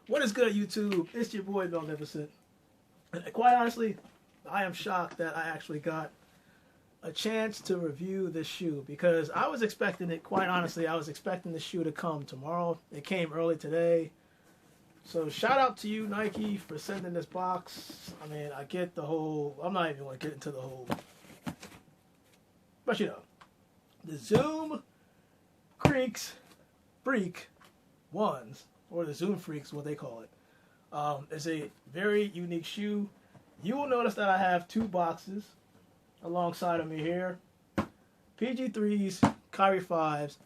What is good, YouTube? It's your boy, Magnificent. And quite honestly, I am shocked that I actually got a chance to review this shoe because I was expecting it, quite honestly, I was expecting the shoe to come tomorrow. It came early today. So shout out to you, Nike, for sending this box. I mean, I get the whole, I'm not even going to get into the whole, but you know, the Zoom Freak ones, or the Zoom Freaks, what they call it, is a very unique shoe. You will notice that I have two boxes alongside of me here. PG3s, Kyrie 5s,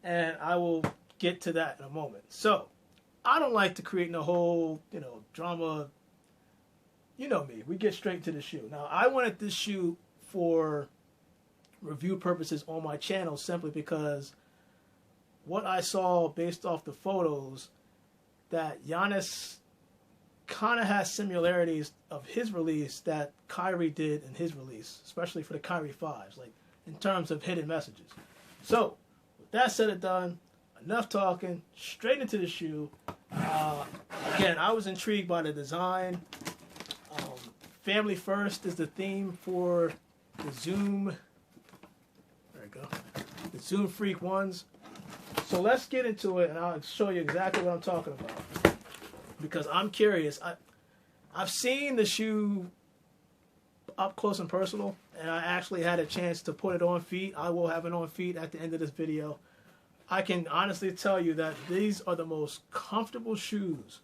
and I will get to that in a moment. So, I don't like to create no whole, drama. You know me. We get straight to the shoe. Now, I wanted this shoe for review purposes on my channel simply because what I saw based off the photos, that Giannis kind of has similarities of his release that Kyrie did in his release, especially for the Kyrie 5s, like in terms of hidden messages. So, with that said and done, enough talking, straight into the shoe. Again, I was intrigued by the design. Family first is the theme for the Zoom. There we go. The Zoom Freak ones. So let's get into it, and I'll show you exactly what I'm talking about. Because I'm curious. I've seen the shoe up close and personal, and I actually had a chance to put it on feet. I will have it on feet at the end of this video. I can honestly tell you that these are the most comfortable shoes.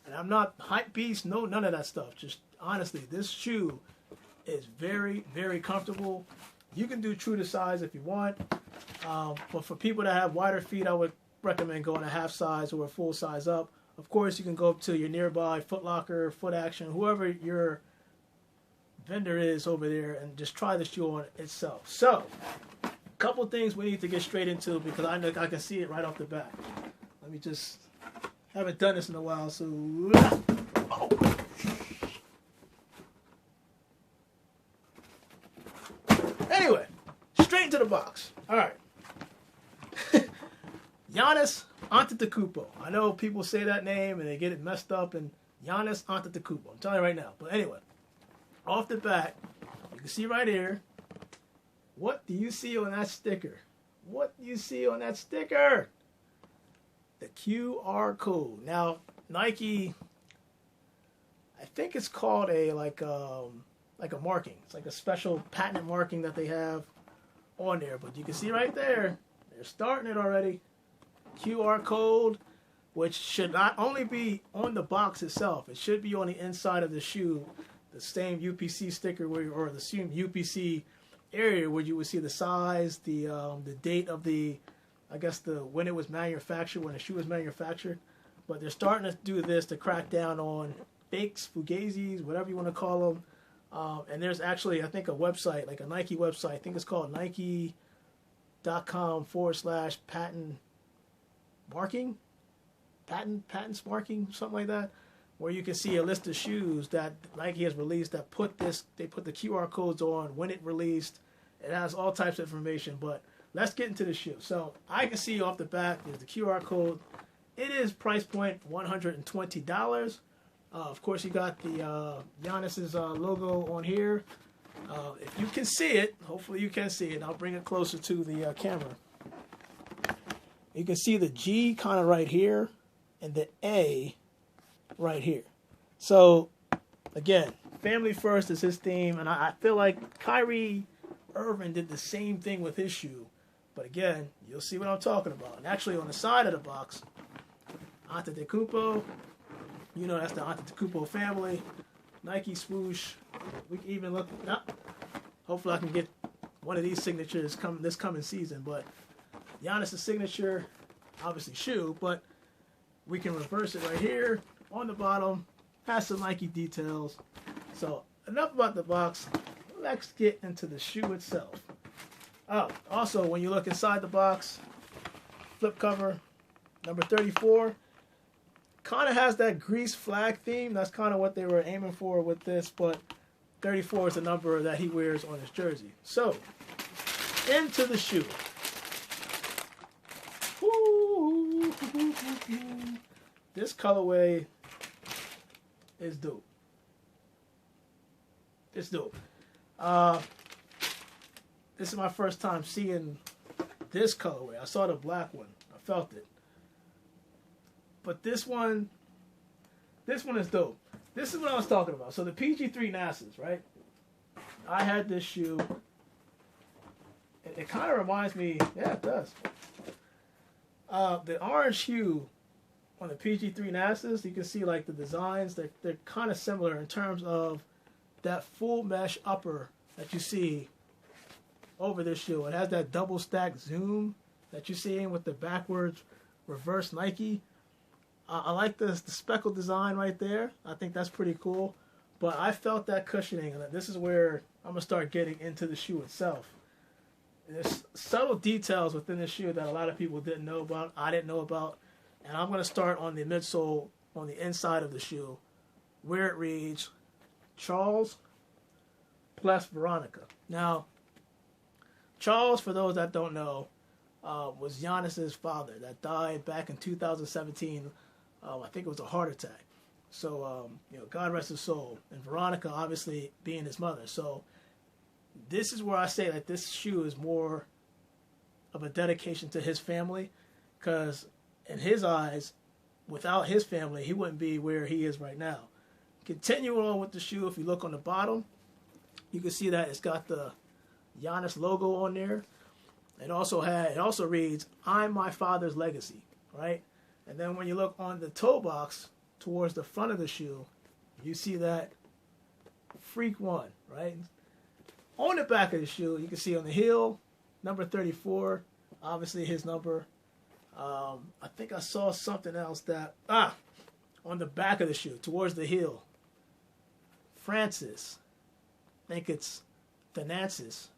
And I'm not hype beast, no, none of that stuff. Just honestly, this shoe is very, very comfortable. You can do true to size if you want. But for people that have wider feet, I would recommend going a half size or a full size up. Of course, you can go up to your nearby Foot Locker, Foot Action, whoever your vendor is over there, and just try the shoe on itself. So, a couple things we need to get straight into because I know I can see it right off the bat. Let me just, haven't done this in a while, so. Oh. Anyway, straight into the box. All right. Giannis Antetokounmpo. I know people say that name and they get it messed up, and Giannis Antetokounmpo. I'm telling you right now. But anyway, off the bat, you can see right here. What do you see on that sticker? What do you see on that sticker? The QR code. Now, Nike, I think it's called a like a marking. It's like a special patent marking that they have on there. But you can see right there, they're starting it already. QR code, which should not only be on the box itself, it should be on the inside of the shoe, the same UPC sticker or the same UPC area where you would see the size, the date of the, I guess when it was manufactured, when the shoe was manufactured. But they're starting to do this to crack down on fakes, fugazis, whatever you want to call them. And there's actually, I think, a website, like a Nike website. I think it's called Nike.com/patent marking, patents marking, something like that, where you can see a list of shoes that Nike has released that they put the QR codes on when it released. It has all types of information, but let's get into the shoe. So I can see off the bat, there's the QR code. It is price point $120. Of course, you got the Giannis's logo on here. If you can see it, hopefully you can see it. I'll bring it closer to the camera. You can see the G kind of right here and the A right here. So, again, family first is his theme. And I feel like Kyrie Irving did the same thing with his shoe. But again, you'll see what I'm talking about. And actually, on the side of the box, Antetokounmpo. You know that's the Antetokounmpo family. Nike swoosh. We can even look. Hopefully I can get one of these signatures this coming season. But Giannis' signature, obviously shoe, but we can reverse it right here on the bottom. Has some Nike details. So enough about the box. Let's get into the shoe itself. Oh, also when you look inside the box, flip cover, number 34, kind of has that Greece flag theme. That's kind of what they were aiming for with this, but 34 is the number that he wears on his jersey. So, into the shoe. This colorway is dope. It's dope. Uh, this is my first time seeing this colorway. I saw the black one. I felt it. But this one is dope. This is what I was talking about. So the PG3 NASA's, right? I had this shoe. It kind of reminds me, yeah, it does. The orange hue on the PG3 NASA's, you can see like the designs, they're kind of similar in terms of that full mesh upper that you see over this shoe. It has that double stack zoom that you're seeing with the backwards reverse Nike. I like the speckled design right there. I think that's pretty cool. But I felt that cushioning, and this is where I'm going to start getting into the shoe itself. There's subtle details within the shoe that a lot of people didn't know about, I didn't know about. And I'm going to start on the midsole, on the inside of the shoe, where it reads, Charles plus Veronica. Now, Charles, for those that don't know, was Giannis's father that died back in 2017. I think it was a heart attack. So, God rest his soul. And Veronica, obviously, being his mother. So, this is where I say that this shoe is more of a dedication to his family. Because in his eyes, without his family, he wouldn't be where he is right now. Continuing on with the shoe, if you look on the bottom, you can see that it's got the Giannis logo on there. It also reads, I'm my father's legacy, right? And then when you look on the toe box towards the front of the shoe, you see that Freak 1, right? On the back of the shoe, you can see on the heel, number 34, obviously his number. I think I saw something else that, on the back of the shoe, towards the heel, Francis, I think it's Financis,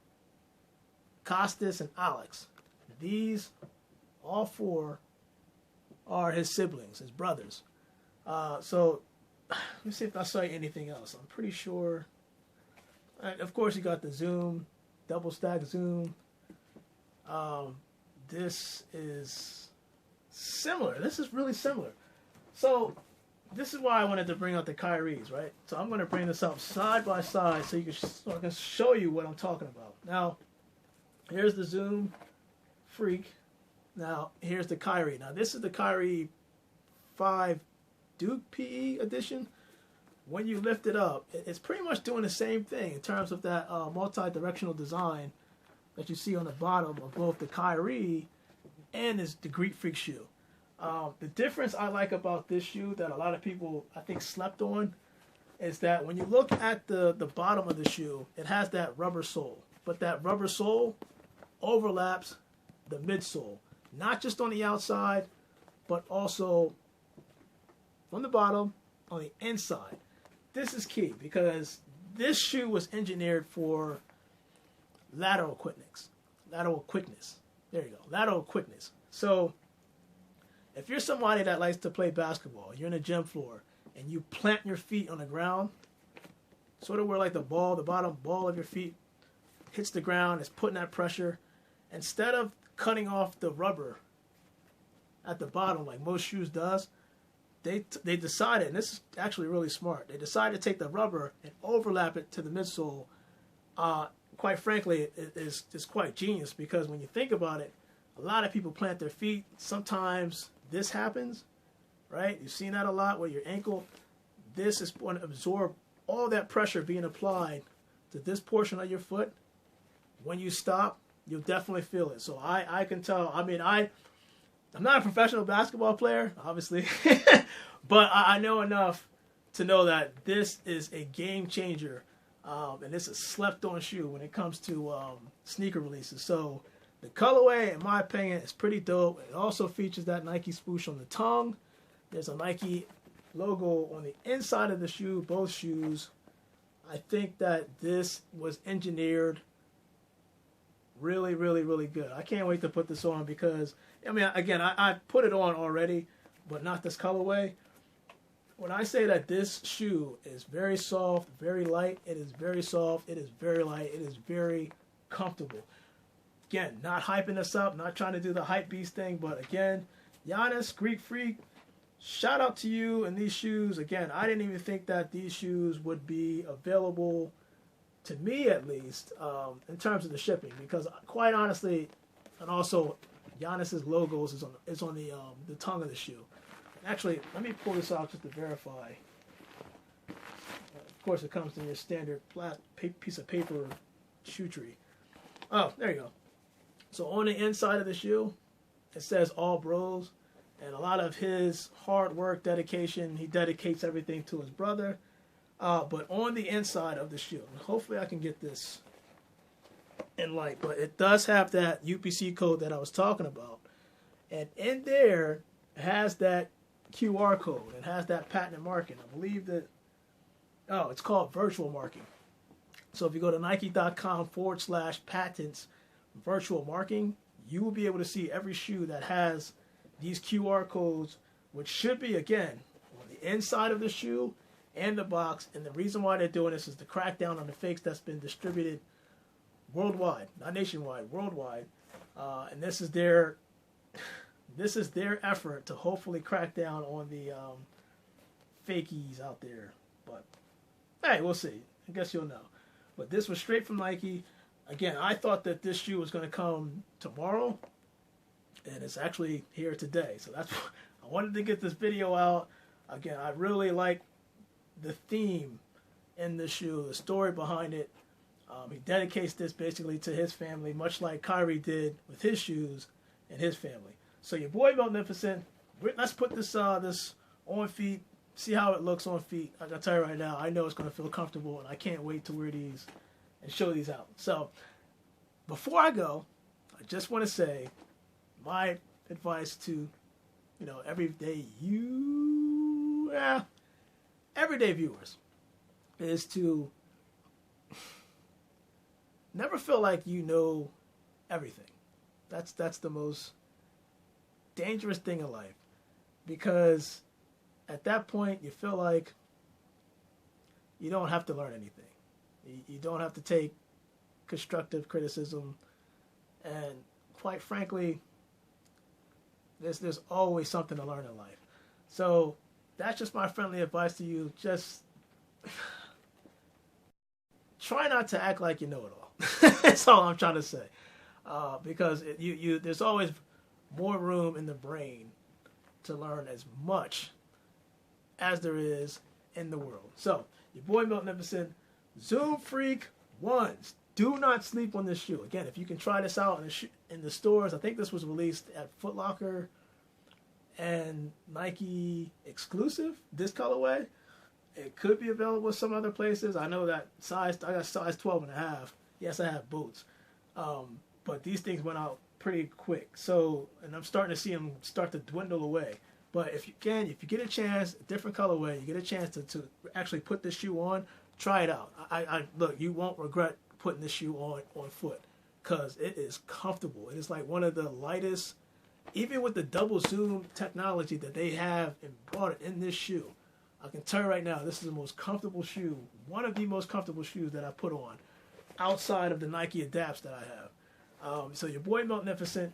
Costas, and Alex. These, all four, are his siblings, his brothers. So, let me see if I saw anything else. I'm pretty sure. Of course, you got the zoom, double stack zoom. This is similar. This is really similar. So, this is why I wanted to bring out the Kyries, right? So, I'm going to bring this up side by side so I can show you what I'm talking about. Now, here's the Zoom Freak. Now, here's the Kyrie. Now, this is the Kyrie 5 Duke PE edition. When you lift it up, it's pretty much doing the same thing in terms of that multi-directional design that you see on the bottom of both the Kyrie and the Greek Freak shoe. The difference I like about this shoe that a lot of people, I think, slept on is that when you look at the bottom of the shoe, it has that rubber sole. But that rubber sole overlaps the midsole. Not just on the outside, but also from the bottom on the inside. This is key because this shoe was engineered for lateral quickness. Lateral quickness. There you go. Lateral quickness. So if you're somebody that likes to play basketball, you're in a gym floor, and you plant your feet on the ground, sort of where like the bottom ball of your feet hits the ground, it's putting that pressure. Instead of cutting off the rubber at the bottom like most shoes does, they decided, and this is actually really smart, they decided to take the rubber and overlap it to the midsole. Quite frankly, it's quite genius because when you think about it, a lot of people plant their feet. Sometimes this happens, right? You've seen that a lot with your ankle. This is going to absorb all that pressure being applied to this portion of your foot. When you stop, you'll definitely feel it. So I can tell. I mean, I'm not a professional basketball player, obviously, but I know enough to know that this is a game changer, and it's a slept-on shoe when it comes to sneaker releases. So the colorway, in my opinion, is pretty dope. It also features that Nike swoosh on the tongue. There's a Nike logo on the inside of the shoe, both shoes. I think that this was engineered really, really, really good. I can't wait to put this on because, I mean, again, I put it on already, but not this colorway. When I say that this shoe is very soft, very light, it is very soft, it is very light, it is very comfortable. Again, not hyping this up, not trying to do the hype beast thing, but again, Giannis, Greek Freak, shout out to you and these shoes. Again, I didn't even think that these shoes would be available, to me at least, in terms of the shipping, because quite honestly, and also Giannis's logos is on the tongue of the shoe. Actually, let me pull this out just to verify. Of course, it comes in your standard piece of paper shoe tree. Oh, there you go. So on the inside of the shoe, it says All Bros, and a lot of his hard work, dedication, he dedicates everything to his brother. But on the inside of the shoe, hopefully I can get this in light, but it does have that UPC code that I was talking about. And in there, it has that QR code. It has that patented marking. I believe that, it's called virtual marking. So if you go to Nike.com/patents virtual marking, you will be able to see every shoe that has these QR codes, which should be, again, on the inside of the shoe and the box. And the reason why they're doing this is to crack down on the fakes that's been distributed worldwide, not nationwide, worldwide. And this is their effort to hopefully crack down on the fakies out there. But hey, we'll see. I guess you'll know. But this was straight from Nike. Again, I thought that this shoe was going to come tomorrow, and it's actually here today. So that's why I wanted to get this video out. Again, I really like the theme in the shoe, the story behind it. He dedicates this basically to his family, much like Kyrie did with his shoes and his family. So your boy Magnificent, let's put this this on feet, see how it looks on feet. I gotta tell you right now, I know it's gonna feel comfortable, and I can't wait to wear these and show these out. So before I go, I just want to say my advice to everyday viewers is to never feel like you know everything. That's the most dangerous thing in life, because at that point you feel like you don't have to learn anything. You don't have to take constructive criticism, and quite frankly, there's always something to learn in life. So that's just my friendly advice to you. Just try not to act like you know it all. That's all I'm trying to say, because there's always more room in the brain to learn as much as there is in the world. So your boy Magnificent, Zoom Freak ones. Do not sleep on this shoe. Again, if you can try this out in the stores, I think this was released at Foot Locker and Nike exclusive, this colorway. It could be available some other places. I know that I got size 12.5. Yes, I have boots. But these things went out pretty quick. So, and I'm starting to see them start to dwindle away. But if you get a chance, a different colorway, you get a chance to actually put this shoe on, try it out. I look, you won't regret putting this shoe on foot, because it is comfortable. It is like one of the lightest, even with the double zoom technology that they have and brought it in this shoe. I can tell you right now, this is the most comfortable shoe, one of the most comfortable shoes that I put on, outside of the Nike Adapts that I have. So your boy Magnificent,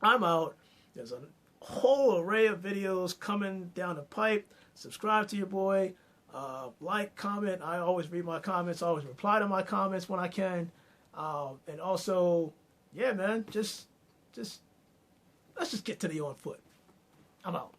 I'm out. There's a whole array of videos coming down the pipe. Subscribe to your boy. Like, comment. I always read my comments. I always reply to my comments when I can. And also, yeah, man, just let's just get to the on foot. I'm out.